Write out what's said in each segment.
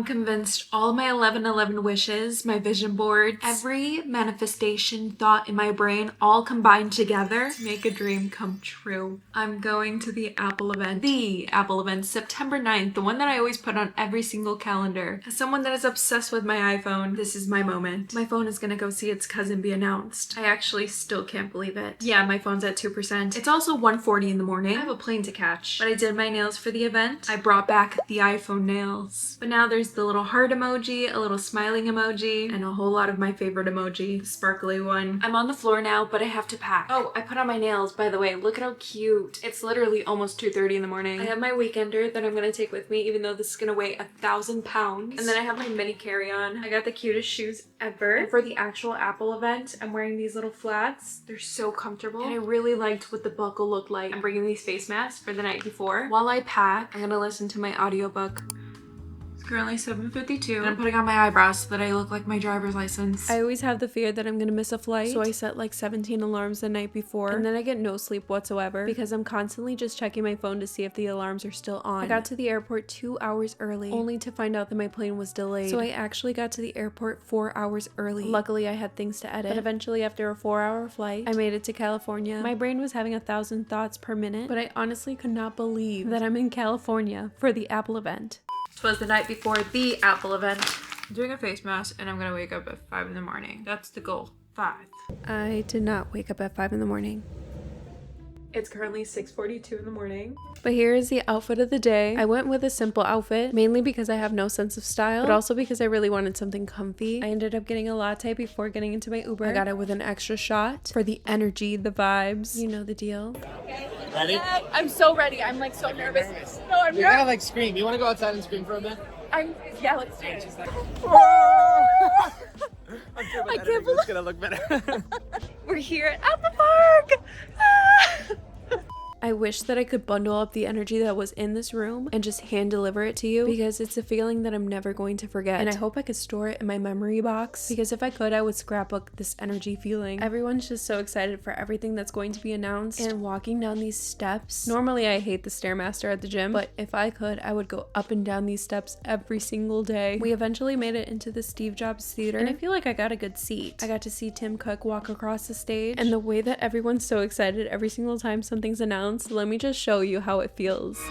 I'm convinced all my 11/11 wishes, my vision boards, every manifestation thought in my brain all combined together to make a dream come true. I'm going to the Apple event, September 9th, the one that I always put on every single calendar. As someone that is obsessed with my iPhone, this is my moment. My phone is gonna go see its cousin be announced. I actually still can't believe it. Yeah, my phone's at 2%. It's also 1:40 in the morning. I have a plane to catch, but I did my nails for the event. I brought back the iPhone nails. But now there's the little heart emoji, a little smiling emoji, and a whole lot of my favorite emoji, the sparkly one. I'm on the floor now, but I have to pack. Oh, I put on my nails, by the way. Look at how cute. It's literally almost 2:30 in the morning. I have my weekender that I'm gonna take with me, even though this is gonna weigh 1,000 pounds. And then I have my mini carry-on. I got the cutest shoes ever. And for the actual Apple event, I'm wearing these little flats. They're so comfortable. And I really liked what the buckle looked like. I'm bringing these face masks for the night before. While I pack, I'm gonna listen to my audiobook. It's currently 7:52 and I'm putting on my eyebrows so that I look like my driver's license. I always have the fear that I'm gonna miss a flight, so I set like 17 alarms the night before, and then I get no sleep whatsoever because I'm constantly just checking my phone to see if the alarms are still on. I got to the airport 2 hours early, only to find out that my plane was delayed. So I actually got to the airport 4 hours early. Luckily, I had things to edit, but eventually after a 4-hour flight, I made it to California. My brain was having 1,000 thoughts per minute, but I honestly could not believe that I'm in California for the Apple event. This was the night before the Apple event. I'm doing a face mask and I'm gonna wake up at 5 in the morning. That's the goal. 5. I did not wake up at 5 in the morning. It's currently 6:42 in the morning. But here is the outfit of the day. I went with a simple outfit, mainly because I have no sense of style, but also because I really wanted something comfy. I ended up getting a latte before getting into my Uber. I got it with an extra shot for the energy, the vibes. You know the deal. Ready? I'm so ready. I'm like so nervous. No, I'm You're gonna like scream. You wanna go outside and scream for a bit? Yeah, let's do it. I'm sure I can't believe it's gonna look better. We're here at Apple Park. I wish that I could bundle up the energy that was in this room and just hand deliver it to you, because it's a feeling that I'm never going to forget. And I hope I could store it in my memory box, because if I could, I would scrapbook this energy feeling. Everyone's just so excited for everything that's going to be announced. And walking down these steps, normally I hate the Stairmaster at the gym, but if I could, I would go up and down these steps every single day. We eventually made it into the Steve Jobs Theater, and I feel like I got a good seat. I got to see Tim Cook walk across the stage, and the way that everyone's so excited every single time something's announced, let me just show you how it feels. iPhone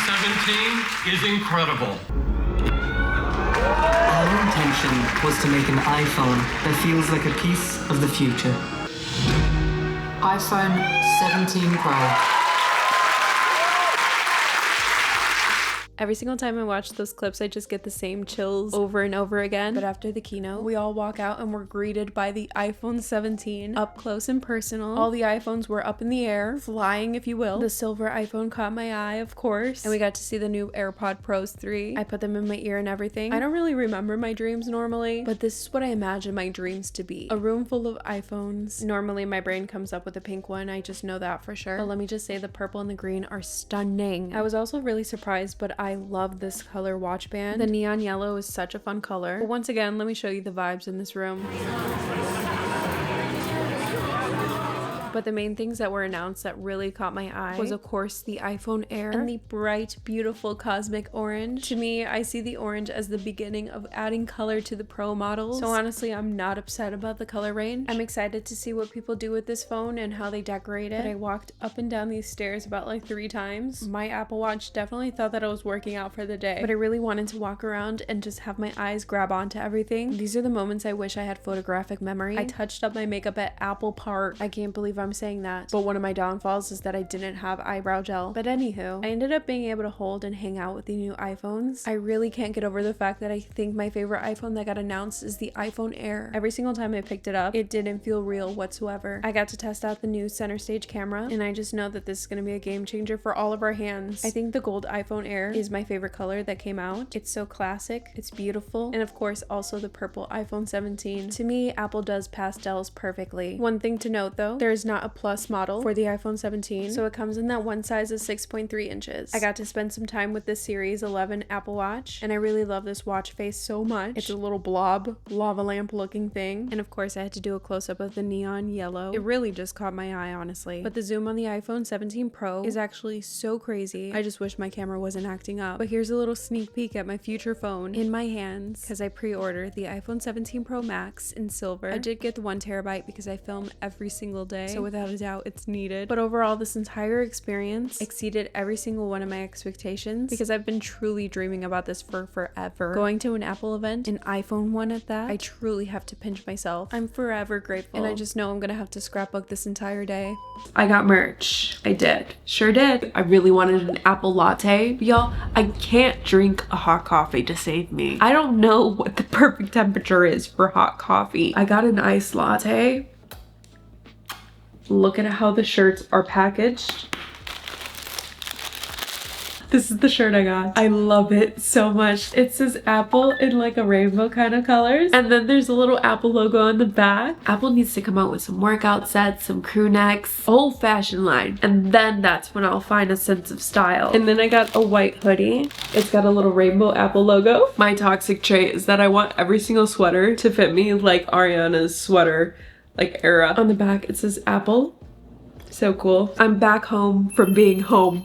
17 is incredible. Our intention was to make an iPhone that feels like a piece of the future. iPhone 17 Pro. Every single time I watch those clips, I just get the same chills over and over again. But after the keynote, we all walk out and we're greeted by the iPhone 17 up close and personal. All the iPhones were up in the air, flying if you will. The silver iPhone caught my eye, of course. And we got to see the new AirPods Pros 3. I put them in my ear and everything. I don't really remember my dreams normally, but this is what I imagine my dreams to be. A room full of iPhones. Normally my brain comes up with a pink one, I just know that for sure. But let me just say the purple and the green are stunning. I was also really surprised, but I love this color watch band. The neon yellow is such a fun color. But once again, let me show you the vibes in this room. But the main things that were announced that really caught my eye was, of course, the iPhone Air and the bright, beautiful cosmic orange. To me, I see the orange as the beginning of adding color to the Pro models. So honestly, I'm not upset about the color range. I'm excited to see what people do with this phone and how they decorate it. But I walked up and down these stairs about like 3 times. My Apple Watch definitely thought that I was working out for the day, but I really wanted to walk around and just have my eyes grab onto everything. These are the moments I wish I had photographic memory. I touched up my makeup at Apple Park. I can't believe I'm saying that, but one of my downfalls is that I didn't have eyebrow gel. But anywho, I ended up being able to hold and hang out with the new iPhones. I really can't get over the fact that I think my favorite iPhone that got announced is the iPhone Air. Every single time I picked it up, it didn't feel real whatsoever. I got to test out the new center stage camera, and I just know that this is going to be a game changer for all of our hands. I think the gold iPhone Air is my favorite color that came out. It's so classic, it's beautiful, and of course also the purple iPhone 17. To me, Apple does pastels perfectly. One thing to note though, there is not got a Plus model for the iPhone 17. So it comes in that one size of 6.3 inches. I got to spend some time with the Series 11 Apple Watch, and I really love this watch face so much. It's a little blob, lava lamp looking thing. And of course I had to do a close-up of the neon yellow. It really just caught my eye, honestly. But the zoom on the iPhone 17 Pro is actually so crazy. I just wish my camera wasn't acting up. But here's a little sneak peek at my future phone in my hands, because I pre-ordered the iPhone 17 Pro Max in silver. I did get the 1 terabyte because I film every single day, so without a doubt it's needed. But overall, this entire experience exceeded every single one of my expectations, because I've been truly dreaming about this for forever. Going to an Apple event, an iPhone one at that, I truly have to pinch myself. I'm forever grateful, and I just know I'm gonna have to scrapbook this entire day. I got merch. I did. Sure did. I really wanted an apple latte. But y'all, I can't drink a hot coffee to save me. I don't know what the perfect temperature is for hot coffee. I got an iced latte. Look at how the shirts are packaged. This is the shirt I got. I love it so much. It says Apple in like a rainbow kind of colors. And then there's a little Apple logo on the back. Apple needs to come out with some workout sets, some crew necks, old fashioned line. And then that's when I'll find a sense of style. And then I got a white hoodie. It's got a little rainbow Apple logo. My toxic trait is that I want every single sweater to fit me like Ariana's sweater, like era. On the back it says Apple. So cool. I'm back home from being home.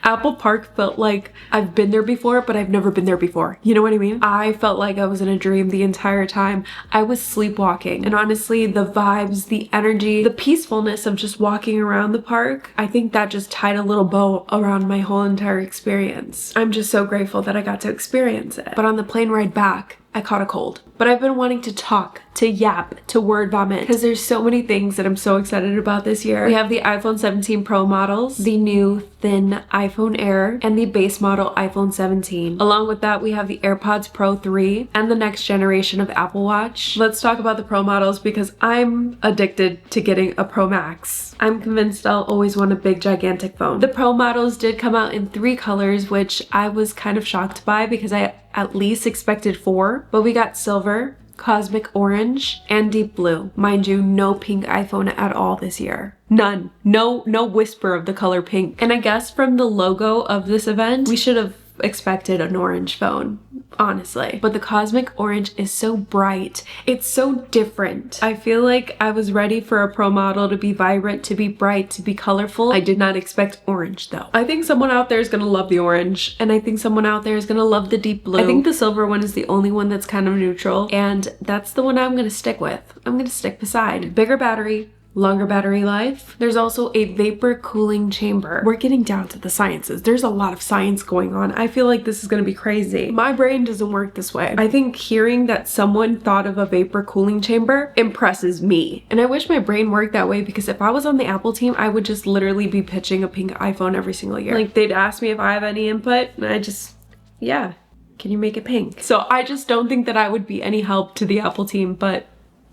Apple Park felt like I've been there before, but I've never been there before. You know what I mean? I felt like I was in a dream the entire time. I was sleepwalking. And honestly, the vibes, the energy, the peacefulness of just walking around the park, I think that just tied a little bow around my whole entire experience. I'm just so grateful that I got to experience it. But on the plane ride back, I caught a cold. But I've been wanting to talk, to yap, to word vomit, because there's so many things that I'm so excited about this year. We have the iPhone 17 Pro models, the new thin iPhone Air, and the base model iPhone 17. Along with that, we have the AirPods Pro 3 and the next generation of Apple Watch. Let's talk about the Pro models because I'm addicted to getting a Pro Max. I'm convinced I'll always want a big gigantic phone. The Pro models did come out in 3 colors, which I was kind of shocked by because I at least expected 4, but we got silver, cosmic orange, and deep blue. Mind you, no pink iPhone at all this year. None. No whisper of the color pink. And I guess from the logo of this event, we should have expected an orange phone, honestly. But the cosmic orange is so bright. It's so different. I feel like I was ready for a Pro model to be vibrant, to be bright, to be colorful. I did not expect orange though. I think someone out there is gonna love the orange, and I think someone out there is gonna love the deep blue. I think the silver one is the only one that's kind of neutral, and that's the one I'm gonna stick with. I'm gonna stick beside. Bigger battery, longer battery life. There's also a vapor cooling chamber. We're getting down to the sciences. There's a lot of science going on. I feel like this is gonna be crazy. My brain doesn't work this way. I think hearing that someone thought of a vapor cooling chamber impresses me. And I wish my brain worked that way, because if I was on the Apple team, I would just literally be pitching a pink iPhone every single year. Like, they'd ask me if I have any input, and I just, yeah, can you make it pink? So I just don't think that I would be any help to the Apple team, but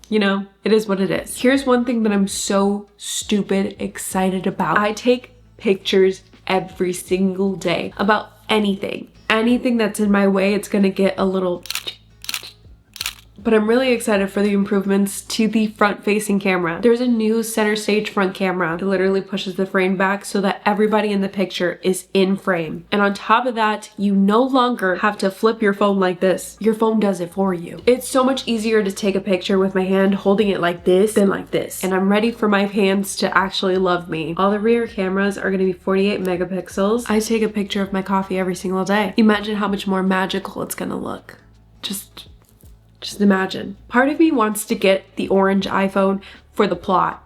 you know, it is what it is. Here's one thing that I'm so stupid excited about. I take pictures every single day about anything. Anything that's in my way, it's gonna get a little... But I'm really excited for the improvements to the front-facing camera. There's a new center stage front camera. It literally pushes the frame back so that everybody in the picture is in frame. And on top of that, you no longer have to flip your phone like this. Your phone does it for you. It's so much easier to take a picture with my hand holding it like this than like this. And I'm ready for my hands to actually love me. All the rear cameras are gonna be 48 megapixels. I take a picture of my coffee every single day. Imagine how much more magical it's gonna look. Just imagine. Part of me wants to get the orange iPhone for the plot.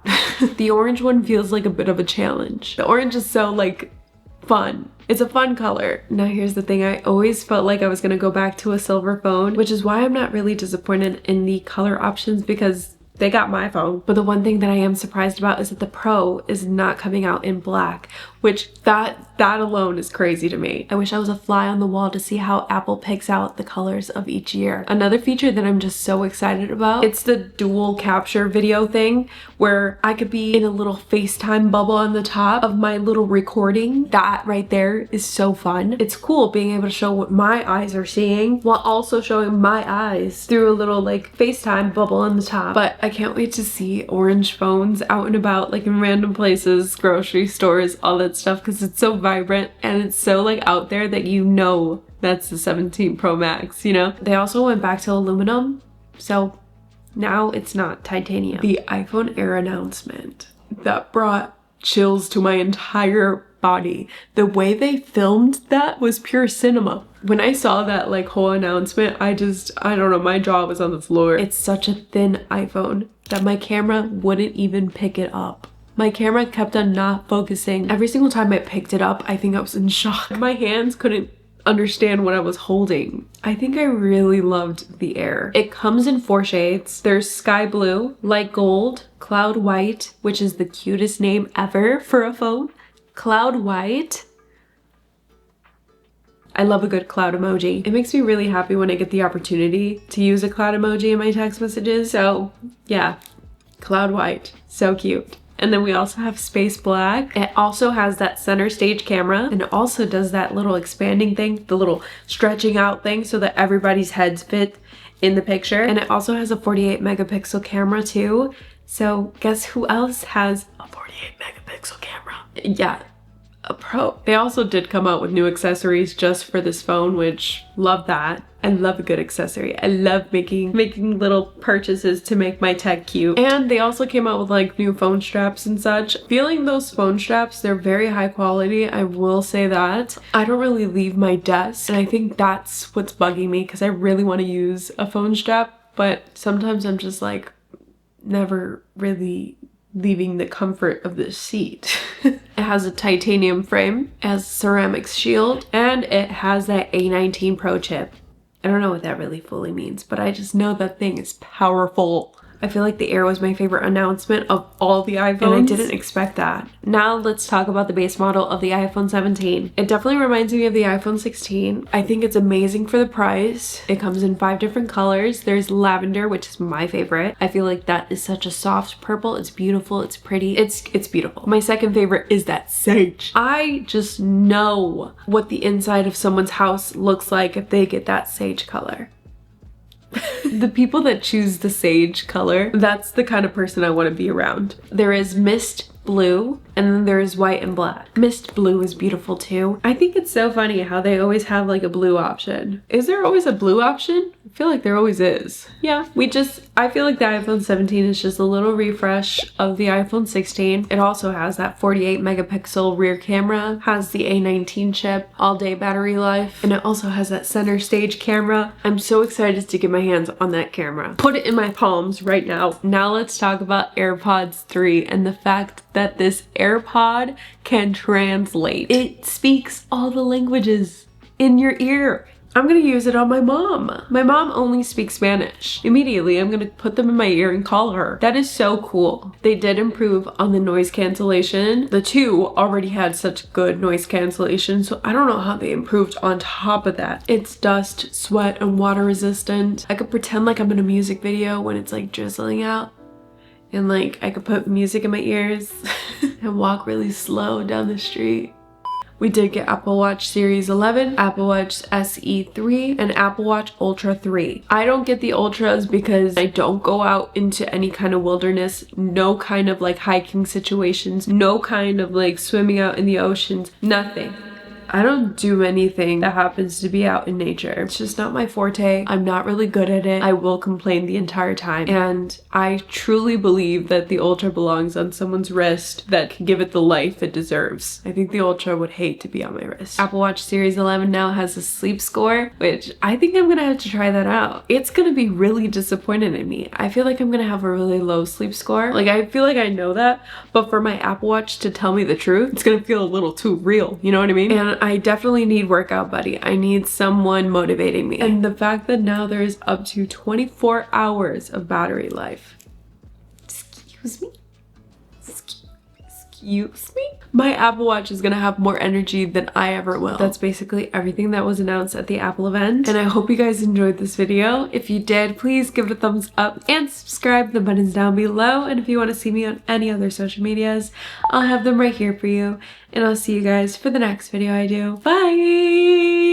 The orange one feels like a bit of a challenge. The orange is so like fun. It's a fun color. Now here's the thing, I always felt like I was gonna go back to a silver phone, which is why I'm not really disappointed in the color options, because they got my phone. But the one thing that I am surprised about is that the Pro is not coming out in black, which that alone is crazy to me. I wish I was a fly on the wall to see how Apple picks out the colors of each year. Another feature that I'm just so excited about, it's the dual capture video thing, where I could be in a little FaceTime bubble on the top of my little recording. That right there is so fun. It's cool being able to show what my eyes are seeing while also showing my eyes through a little like FaceTime bubble on the top. But I can't wait to see orange phones out and about, like in random places, grocery stores, all that stuff, because it's so vibrant and it's so like out there that you know that's the 17 Pro Max, you know? They also went back to aluminum, so now it's not titanium. The iPhone Air announcement, that brought chills to my entire body. The way they filmed that was pure cinema. When I saw that like whole announcement, I don't know, my jaw was on the floor. It's such a thin iPhone that my camera wouldn't even pick it up. My camera kept on not focusing. Every single time I picked it up, I think I was in shock. My hands couldn't understand what I was holding. I think I really loved the Air. It comes in 4 shades. There's sky blue, light gold, cloud white, which is the cutest name ever for a phone. Cloud white. I love a good cloud emoji. It makes me really happy when I get the opportunity to use a cloud emoji in my text messages. So yeah, cloud white, so cute. And then we also have space black. It also has that center stage camera, and it also does that little expanding thing, the little stretching out thing so that everybody's heads fit in the picture. And it also has a 48 megapixel camera too. So guess who else has a 48 megapixel camera? Yeah, a Pro. They also did come out with new accessories just for this phone, which love that. I love a good accessory. I love making little purchases to make my tech cute. And they also came out with like new phone straps and such. Feeling those phone straps, they're very high quality, I will say that. I don't really leave my desk, and I think that's what's bugging me because I really want to use a phone strap, but sometimes I'm just like never really leaving the comfort of the seat. It has a titanium frame, it has a ceramics shield, and it has that A19 Pro chip. I don't know what that really fully means, but I just know that thing is powerful. I feel like the Air was my favorite announcement of all the iPhones, and I didn't expect that. Now let's talk about the base model of the iPhone 17. It definitely reminds me of the iPhone 16. I think it's amazing for the price. It comes in 5 different colors. There's lavender, which is my favorite. I feel like that is such a soft purple. It's beautiful, it's pretty, it's beautiful. My second favorite is that sage. I just know what the inside of someone's house looks like if they get that sage color. The people that choose the sage color, that's the kind of person I want to be around. There is mist blue, and then there is white and black. Mist blue is beautiful too. I think it's so funny how they always have like a blue option. Is there always a blue option? I feel like there always is. Yeah, I feel like the iPhone 17 is just a little refresh of the iPhone 16. It also has that 48 megapixel rear camera, has the A19 chip, all day battery life, and it also has that center stage camera. I'm so excited to get my hands on that camera. Put it in my palms right now. Now let's talk about AirPods 3 and the fact that this AirPod can translate. It speaks all the languages in your ear. I'm gonna use it on my mom. My mom only speaks Spanish. Immediately, I'm gonna put them in my ear and call her. That is so cool. They did improve on the noise cancellation. The 2 already had such good noise cancellation, so I don't know how they improved on top of that. It's dust, sweat, and water resistant. I could pretend like I'm in a music video when it's like drizzling out. And like, I could put music in my ears and walk really slow down the street. We did get Apple Watch Series 11, Apple Watch SE 3, and Apple Watch Ultra 3. I don't get the Ultras because I don't go out into any kind of wilderness, no kind of like hiking situations, no kind of like swimming out in the oceans, nothing. I don't do anything that happens to be out in nature. It's just not my forte. I'm not really good at it. I will complain the entire time. And I truly believe that the Ultra belongs on someone's wrist that can give it the life it deserves. I think the Ultra would hate to be on my wrist. Apple Watch Series 11 now has a sleep score, which I think I'm gonna have to try that out. It's gonna be really disappointed in me. I feel like I'm gonna have a really low sleep score. Like, I feel like I know that, but for my Apple Watch to tell me the truth, it's gonna feel a little too real, you know what I mean? And I definitely need workout buddy. I need someone motivating me. And the fact that now there's up to 24 hours of battery life. Excuse me? Excuse me? My Apple Watch is gonna have more energy than I ever will. That's basically everything that was announced at the Apple event. And I hope you guys enjoyed this video. If you did, please give it a thumbs up and subscribe. The button's down below. And if you want to see me on any other social medias, I'll have them right here for you. And I'll see you guys for the next video I do. Bye!